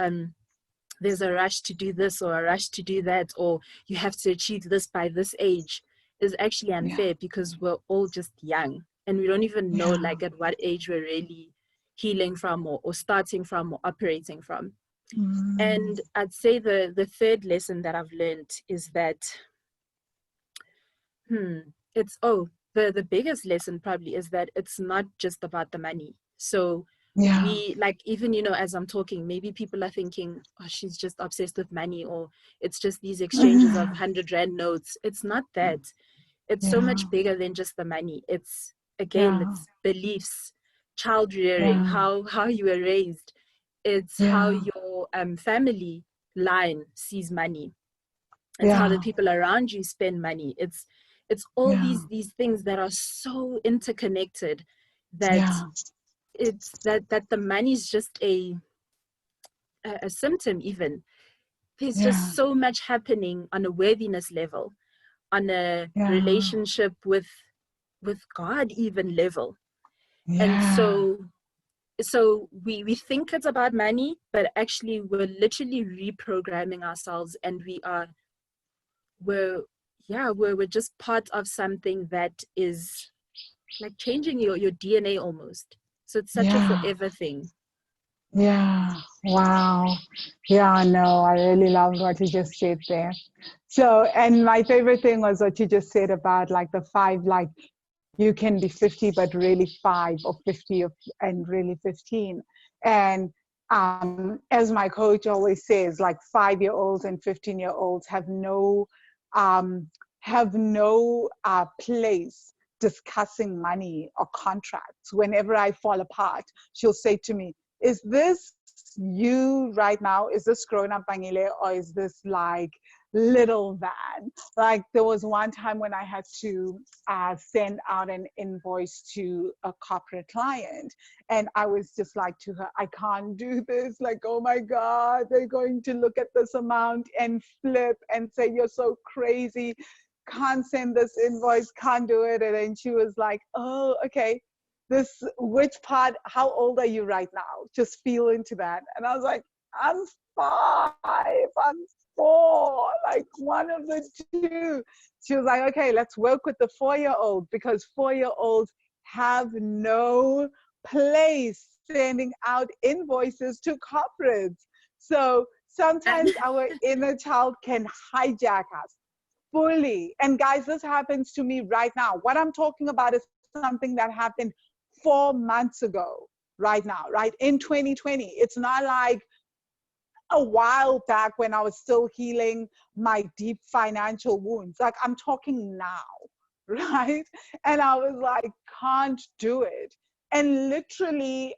[SPEAKER 2] there's a rush to do this, or a rush to do that, or you have to achieve this by this age, is actually
[SPEAKER 1] Yeah.
[SPEAKER 2] unfair, because we're all just young, and we don't even know,
[SPEAKER 1] Yeah.
[SPEAKER 2] like, at what age we're really healing from, or starting from, or operating from.
[SPEAKER 1] Mm.
[SPEAKER 2] And I'd say the third lesson that I've learned is that it's the biggest lesson probably is that it's not just about the money. So
[SPEAKER 1] Yeah.
[SPEAKER 2] we, like, even, as I'm talking, maybe people are thinking, oh, she's just obsessed with money, or it's just these exchanges of 100 Rand notes. It's not that. It's so
[SPEAKER 1] Yeah.
[SPEAKER 2] much bigger than just the money. It's, again,
[SPEAKER 1] Yeah.
[SPEAKER 2] it's beliefs, child rearing,
[SPEAKER 1] Yeah.
[SPEAKER 2] how you were raised. It's how
[SPEAKER 1] Yeah.
[SPEAKER 2] your family line sees money. It's how the
[SPEAKER 1] Yeah.
[SPEAKER 2] people around you spend money. It's all
[SPEAKER 1] Yeah.
[SPEAKER 2] these things that are so interconnected, that
[SPEAKER 1] Yeah.
[SPEAKER 2] it's that the money is just a symptom. Even there's
[SPEAKER 1] Yeah.
[SPEAKER 2] just so much happening on a worthiness level, on a
[SPEAKER 1] Yeah.
[SPEAKER 2] relationship with God even level. And
[SPEAKER 1] Yeah.
[SPEAKER 2] so we think it's about money, but actually we're literally reprogramming ourselves, and we're we're just part of something that is like changing your DNA almost. So it's such a
[SPEAKER 1] Yeah.
[SPEAKER 2] forever thing.
[SPEAKER 1] Yeah. Wow. Yeah, no, I really loved what you just said there. So, and my favorite thing was what you just said about like the 5, like you can be 50, but really 5, or 50 and really 15. And as my coach always says, like 5-year-olds and 15-year-olds um, have no place discussing money or contracts. Whenever I fall apart, she'll say to me, is this you right now? Is this grown up Bangile, or is this like little Van? Like there was one time when I had to send out an invoice to a corporate client, and I was just like to her, I can't do this. Like, oh my God, they're going to look at this amount and flip and say, you're so crazy. Can't send this invoice, can't do it. And then she was like, oh, okay, this, which part, how old are you right now? Just feel into that. And I was like, I'm 5, I'm 4, like one of the two. She was like, okay, let's work with the 4-year-old because 4-year-olds have no place sending out invoices to corporates. So sometimes our inner child can hijack us fully. And guys, this happens to me right now. What I'm talking about is something that happened 4 months ago, right now, right? In 2020. It's not like a while back when I was still healing my deep financial wounds. Like I'm talking now, right? And I was like, can't do it. And literally,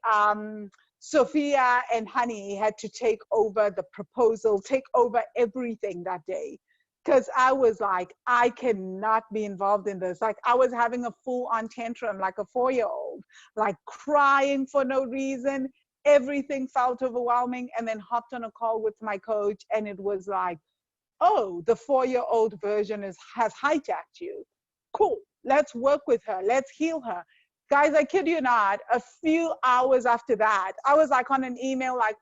[SPEAKER 1] Sophia and Honey had to take over the proposal, take over everything that day. Because I was like, I cannot be involved in this. Like, I was having a full on tantrum, like a 4-year-old, like crying for no reason. Everything felt overwhelming. And then hopped on a call with my coach, and it was like, oh, the 4-year-old version has hijacked you. Cool. Let's work with her. Let's heal her. Guys, I kid you not, a few hours after that, I was like on an email like,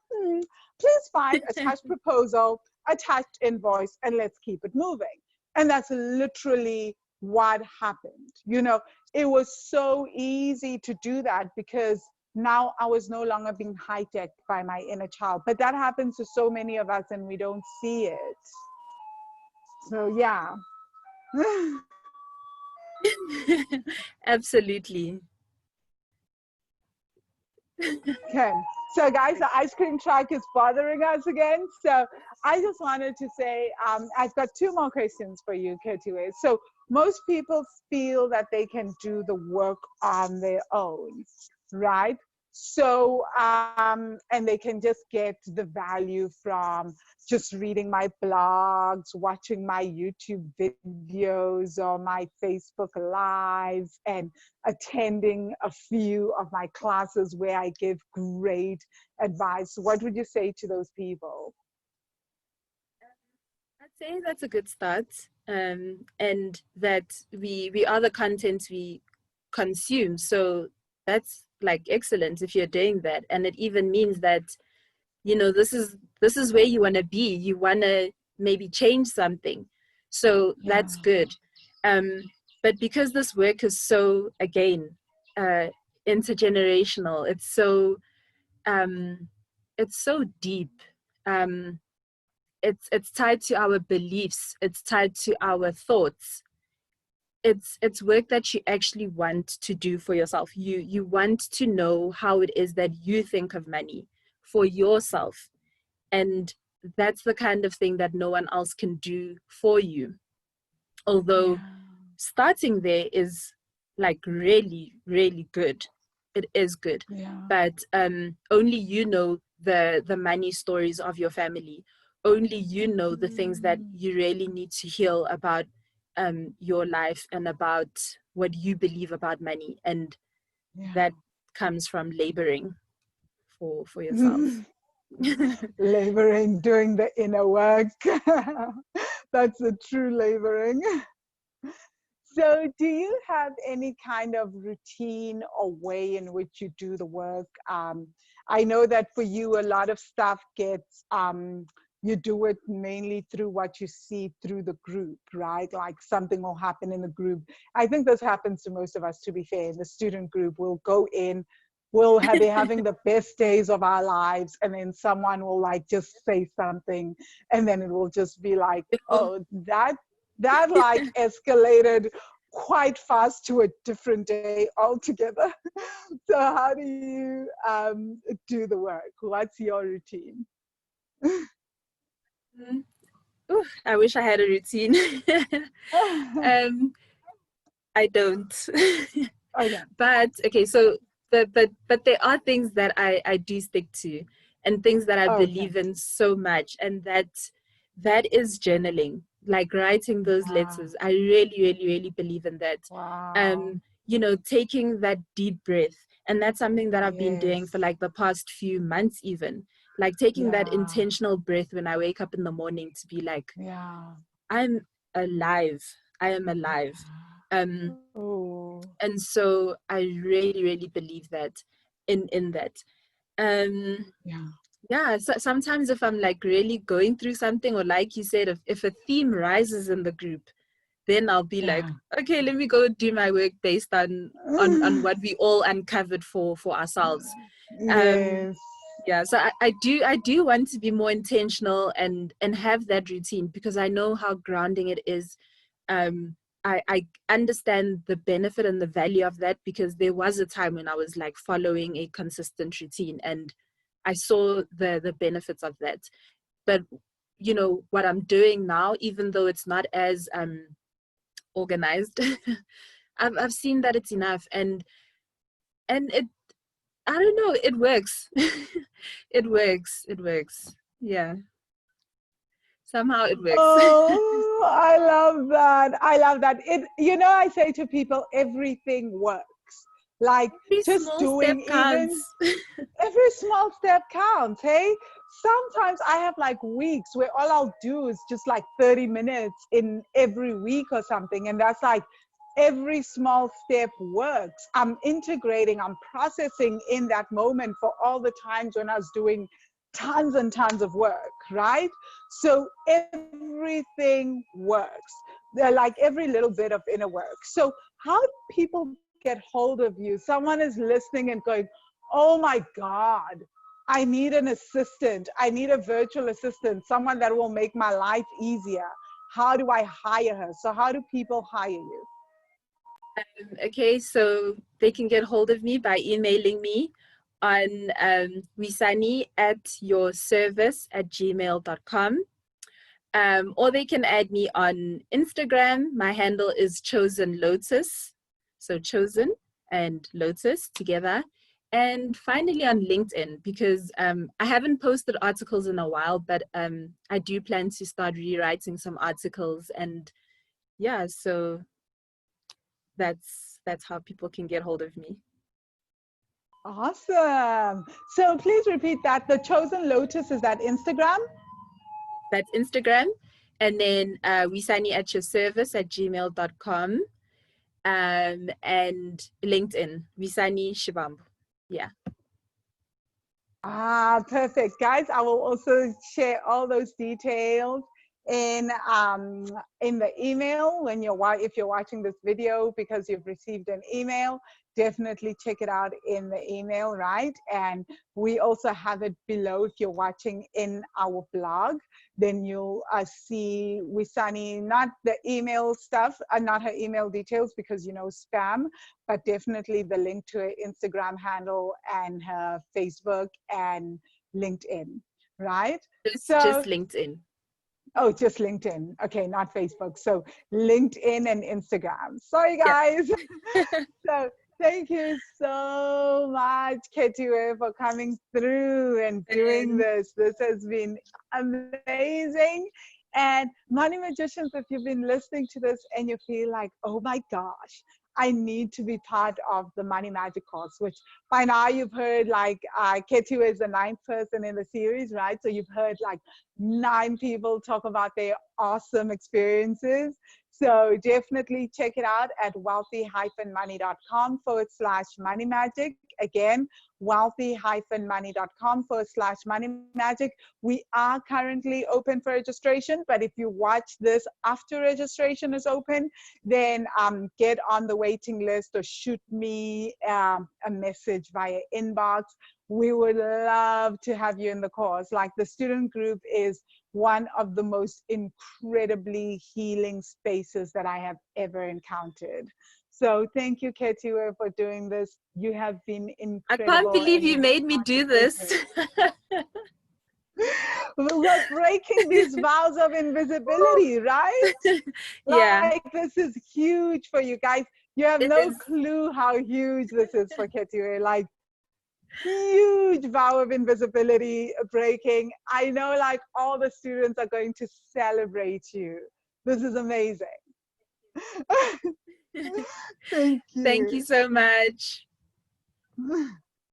[SPEAKER 1] please find attached proposal, attached invoice, and let's keep it moving. And that's literally what happened. You know, it was so easy to do that because now I was no longer being hijacked by my inner child. But that happens to so many of us and we don't see it. So yeah.
[SPEAKER 2] Absolutely.
[SPEAKER 1] Okay. So guys, the ice cream truck is bothering us again. So I just wanted to say, I've got 2 more questions for you, Khethiwe. So most people feel that they can do the work on their own, right? So, and they can just get the value from just reading my blogs, watching my YouTube videos or my Facebook lives, and attending a few of my classes where I give great advice. What would you say to those people?
[SPEAKER 2] I'd say that's a good start. And that we are the content we consume. So that's like excellent if you're doing that. And it even means that, you know, this is where you want to be. You want to maybe change something. So
[SPEAKER 1] Yeah.
[SPEAKER 2] that's good. But because this work is so, again, intergenerational, it's so deep. It's tied to our beliefs, it's tied to our thoughts. It's work that you actually want to do for yourself. You want to know how it is that you think of money for yourself, and that's the kind of thing that no one else can do for you. Although
[SPEAKER 1] Yeah.
[SPEAKER 2] starting there is like really, really good. It is good.
[SPEAKER 1] Yeah.
[SPEAKER 2] But only you know the money stories of your family. Only you know the things that you really need to heal about your life and about what you believe about money. And
[SPEAKER 1] Yeah.
[SPEAKER 2] that comes from laboring for yourself.
[SPEAKER 1] Laboring, doing the inner work. That's the true laboring. So, do you have any kind of routine or way in which you do the work? I know that for you, a lot of stuff gets, you do it mainly through what you see through the group, right? Like something will happen in the group. I think this happens to most of us, to be fair. In the student group, we'll go in, be having the best days of our lives, and then someone will like just say something, and then it will just be like, oh, that like escalated quite fast to a different day altogether. So how do you do the work? What's your routine?
[SPEAKER 2] Ooh, I wish I had a routine. um, I don't.
[SPEAKER 1] Okay.
[SPEAKER 2] But okay, so but there are things that I do stick to, and things that I
[SPEAKER 1] Okay.
[SPEAKER 2] believe in so much, and that is journaling, like writing those
[SPEAKER 1] Wow.
[SPEAKER 2] letters. I really, really, really believe in that.
[SPEAKER 1] Wow.
[SPEAKER 2] You know, taking that deep breath, and that's something that I've been doing
[SPEAKER 1] Yes.
[SPEAKER 2] for like the past few months, even like taking that
[SPEAKER 1] Yeah.
[SPEAKER 2] intentional breath when I wake up in the morning to be like,
[SPEAKER 1] Yeah.
[SPEAKER 2] I'm alive. I am alive. Um,
[SPEAKER 1] Oh.
[SPEAKER 2] and so I really, really believe that in that. Um,
[SPEAKER 1] Yeah.
[SPEAKER 2] Yeah, so sometimes if I'm like really going through something, or like you said, if a theme rises in the group, then I'll be like,
[SPEAKER 1] Yeah.
[SPEAKER 2] okay, let me go do my work based on what we all uncovered for ourselves. Um,
[SPEAKER 1] Yes.
[SPEAKER 2] yeah, so I do want to be more intentional and have that routine, because I know how grounding it is. I understand the benefit and the value of that, because there was a time when I was like following a consistent routine, and I saw the benefits of that. But you know what I'm doing now, even though it's not as organized, I've seen that it's enough, and it, I don't know, it works. It works. Yeah, somehow it works.
[SPEAKER 1] Oh, I love that. I love that. I say to people, everything works. Like
[SPEAKER 2] Every
[SPEAKER 1] just
[SPEAKER 2] small step
[SPEAKER 1] doing even
[SPEAKER 2] counts.
[SPEAKER 1] every small step counts. Hey, sometimes I have like weeks where all I'll do is just like 30 minutes in every week or something. And that's like every small step works. I'm integrating, I'm processing in that moment for all the times when I was doing tons and tons of work, right? So everything works. They're like every little bit of inner work. So how do people get hold of you? Someone is listening and going, oh my God, I need an assistant. I need a virtual assistant, someone that will make my life easier. How do I hire her? So how do people hire you?
[SPEAKER 2] Okay, so they can get hold of me by emailing me on Wisani at yourservice@gmail.com. Or they can add me on Instagram. My handle is Chosen Lotus. So Chosen and Lotus together. And finally on LinkedIn, because I haven't posted articles in a while, but I do plan to start rewriting some articles. And yeah, so that's how people can get hold of me.
[SPEAKER 1] Awesome. So please repeat that. The Chosen Lotus, is that Instagram?
[SPEAKER 2] That's Instagram. And then Wisani at your service@gmail.com. And LinkedIn, Wisani Shibambu. Yeah.
[SPEAKER 1] Ah, perfect. Guys, I will also share all those details in the email when if you're watching this video because you've received an email. Definitely check it out in the email, right? And we also have it below if you're watching in our blog. Then you'll see Wisani, not the email stuff, not her email details because spam, but definitely the link to her Instagram handle and her Facebook and LinkedIn, right?
[SPEAKER 2] Just
[SPEAKER 1] So,
[SPEAKER 2] LinkedIn.
[SPEAKER 1] oh, just LinkedIn. Okay, not Facebook. So LinkedIn and Instagram. Sorry,
[SPEAKER 2] Yeah.
[SPEAKER 1] guys. So thank you so much, Khethiwe, for coming through and doing
[SPEAKER 2] And
[SPEAKER 1] this. This has been amazing. And Money Magicians, if you've been listening to this and you feel like, oh my gosh, I need to be part of the Money Magic course, which by now you've heard like Khethiwe is the ninth person in the series, right? So you've heard like 9 people talk about their awesome experiences. So definitely check it out at wealthy-money.com/money magic. Again, wealthy-money.com/money magic. We are currently open for registration, but if you watch this after registration is open, then get on the waiting list or shoot me a message via inbox. We would love to have you in the course. Like the student group is one of the most incredibly healing spaces that I have ever encountered. So thank you, Khethiwe, for doing this. You have been
[SPEAKER 2] I can't
[SPEAKER 1] incredible
[SPEAKER 2] believe
[SPEAKER 1] and
[SPEAKER 2] you
[SPEAKER 1] you've
[SPEAKER 2] made me do this.
[SPEAKER 1] we're breaking these vows of invisibility, right?
[SPEAKER 2] Yeah,
[SPEAKER 1] Like this is huge for you guys. You have
[SPEAKER 2] it
[SPEAKER 1] no
[SPEAKER 2] is.
[SPEAKER 1] clue how huge this is for Khethiwe. Like huge vow of invisibility breaking. I know like all the students are going to celebrate you. This is amazing. Thank
[SPEAKER 2] Thank you
[SPEAKER 1] you.
[SPEAKER 2] so much.